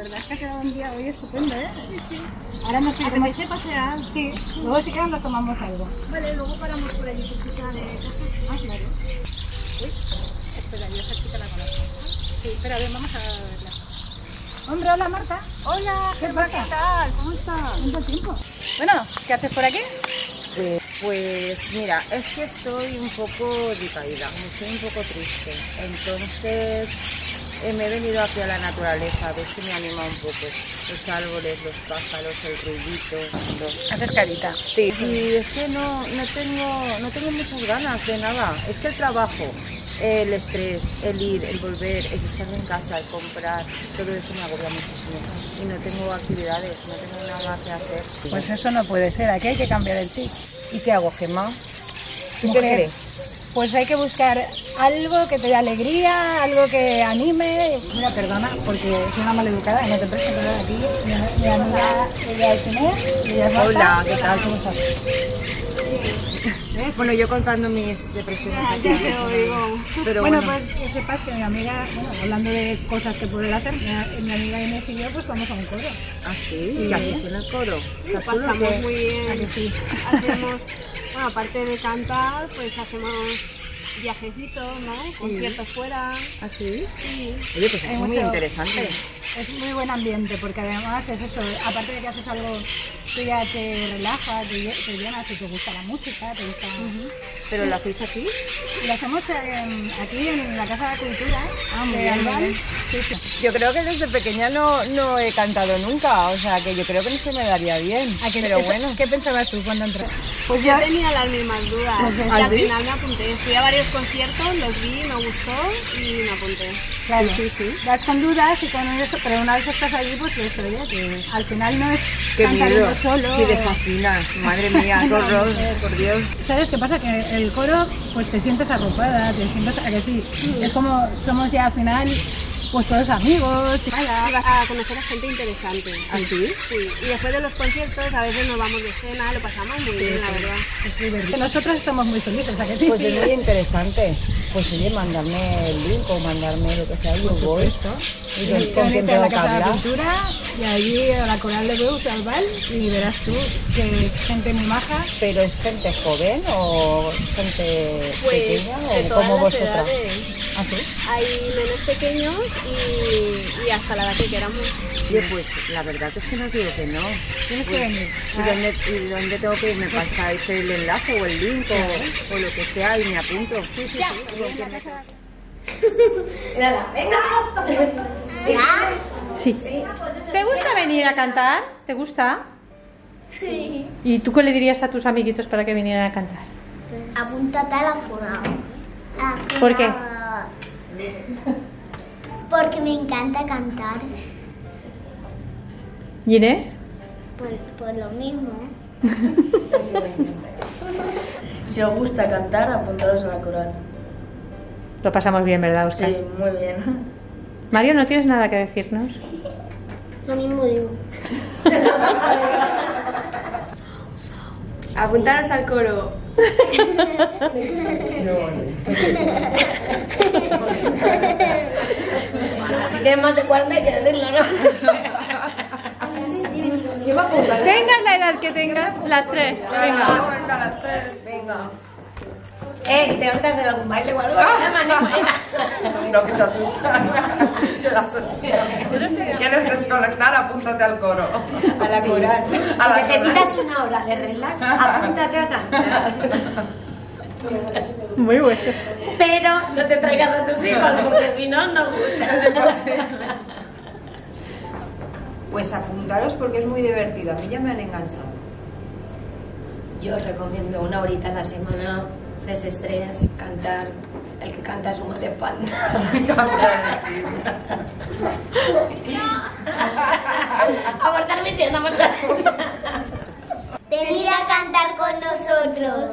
verdad es que ha quedado un día hoy estupendo, ¿eh? Sí, sí. Ahora nos iremos a pasear. Sí, luego si quieres nos tomamos algo. Vale, luego paramos por allí cerquita de casa. Ah, claro. Uy, espera, yo esa chica la conozco. Sí, espera, a ver, vamos a verla. Hombre, hola Marta. Hola, ¿Qué pasa? ¿qué tal? ¿Cómo estás? ¿Cuánto tiempo? Bueno, ¿qué haces por aquí? Pues mira, es que estoy un poco decaída, estoy un poco triste, entonces me he venido aquí a la naturaleza a ver si me anima un poco, los árboles, los pájaros, el ruidito. Haces carita. Sí, y es que no tengo muchas ganas de nada, es que el trabajo, el estrés, el ir, el volver, el estar en casa, el comprar, todo eso me agobia muchísimo y no tengo actividades, no tengo nada que hacer. Pues eso no puede ser, aquí hay que cambiar el chip. ¿Y qué hago, Gemma? ¿Tú Mujer, qué crees? Pues hay que buscar algo que te dé alegría, algo que anime. Mira, perdona, porque soy una maleducada y no te presto, pero aquí mi amiga, ella es Inés, y ella es Marta. Hola, ¿qué tal? ¿Cómo estás? Bueno, yo contando mis depresiones aquí. Ya te oigo. Pero Bueno, bueno, pues que sepas que mi amiga, bueno, hablando de cosas que poder hacer, mi amiga Inés y yo pues vamos a un coro. ¿ah, sí? ¿Y hacéis en el coro? Lo ¿Está chulo pasamos que- muy ¿A que bien. sí? Hacemos, bueno, aparte de cantar, pues hacemos viajecitos, ¿no? Conciertos fuera. ¿Ah, sí? Sí. Oye, pues Hay es muy mucho- interesante. Es muy buen ambiente porque además es eso, aparte de que haces algo que ya te relaja, te llena, si te gusta la música, te gusta... ¿Pero lo hacéis aquí? Lo hacemos aquí en la Casa de la Cultura muy de bien, muy Albal. bien. Sí, sí. Yo creo que desde pequeña no he cantado nunca, o sea que yo creo que no se me daría bien. ¿A que Pero eso- bueno. ¿Qué pensabas tú cuando entraste? Pues yo tenía las mismas dudas. No sé, y al ¿sí? final me apunté. Fui a varios conciertos, los vi, me gustó y me apunté. Claro, Sí, sí. vas con dudas y con eso, pero una vez estás allí, pues eso, oye, que al final no es Qué cantar miedo. uno solo. Si desafinas, madre mía, qué No, horror, mujer. por Dios. ¿Sabes qué pasa? Que el coro, pues te sientes arropada, te sientes a que sí. Es como somos ya al final, pues todos amigos. Y Y vas a conocer a gente interesante. ¿Ah, sí? Sí, y después de los conciertos a veces nos vamos de cena, lo pasamos muy bien, la verdad. que nosotros estamos muy felices, ¿a que sí? Pues es muy interesante. Pues oye, mandarme el link o mandarme lo que sea, yo voy. Y ves con quién Vete a tengo la que Casa de la hablar. Cultura y allí a la Coral de Beus, al Val, y verás tú que es gente muy maja. ¿Pero es gente joven o gente Pues pequeña de o todas como las vosotras? edades. ¿Ah, sí? Hay menos pequeños y hasta la edad que queramos. Oye, pues la verdad es que no digo que no. Tienes que venir. ¿Y dónde tengo que ir? ¿Me pasáis el enlace o el link o lo que sea y me apunto? Sí, sí, Sí. ¿Te gusta venir a cantar? ¿Te gusta? Sí. ¿Y tú qué le dirías a tus amiguitos para que vinieran a cantar? Apúntate a la forma. ¿Por qué? Porque me encanta cantar. ¿Y Inés? Por lo mismo. Si os gusta cantar, apuntaros a la coral. Lo pasamos bien, ¿verdad, Oscar? Sí, muy bien. Mario, ¿no tienes nada que decirnos? Lo mismo digo. Apuntaros al coro. Si tienes más de 40 hay que decirlo, ¿no? Tengas la edad que tengas, las tres. Venga. Que te vas a hacer algún baile o algo. No, que se asustan. Yo la asusté. Si quieres desconectar, apúntate al coro. A la coral. A la Si necesitas una hora de relax, apúntate a cantar. Muy bueno. Pero no te traigas a tus hijos, porque si no, no gusta. Pues apuntaros porque es muy divertido. A mí ya me han enganchado. Yo os recomiendo una horita a la semana, desestrés, cantar. El que canta es un malespanda. Abortar misión, abortar misión. Venir a cantar con nosotros.